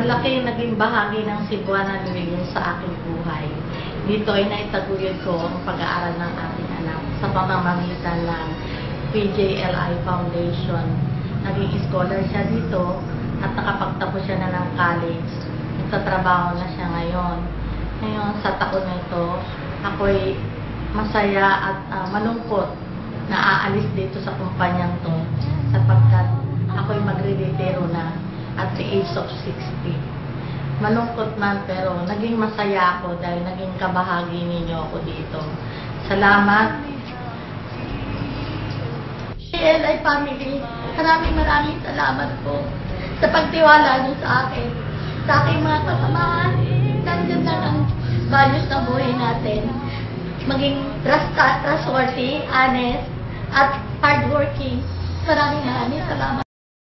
malaki yung naging bahagi ng Cebuana Religion sa aking buhay. Dito ay naitaguyod ko ang pag-aaral ng aking anak sa pamamagitan ng PJLI Foundation. Naging scholar siya dito at nakapagtapos siya na ng college. Nagtatrabaho na siya ngayon. Ngayon, sa taon na ito, ako'y masaya at malungkot na aalis dito sa kumpanyang to sapagkat ako'y magre-retiro na at the age of 60. Malungkot man pero naging masaya ako dahil naging kabahagi ninyo ako dito. Salamat. PLI family, maraming salamat po sa pagtiwala niyo sa akin. Sa aking mga kasamahan, nandiyan lang ang values ng buhay natin. Maging trustworthy, honest, at hardworking. Maraming salamat.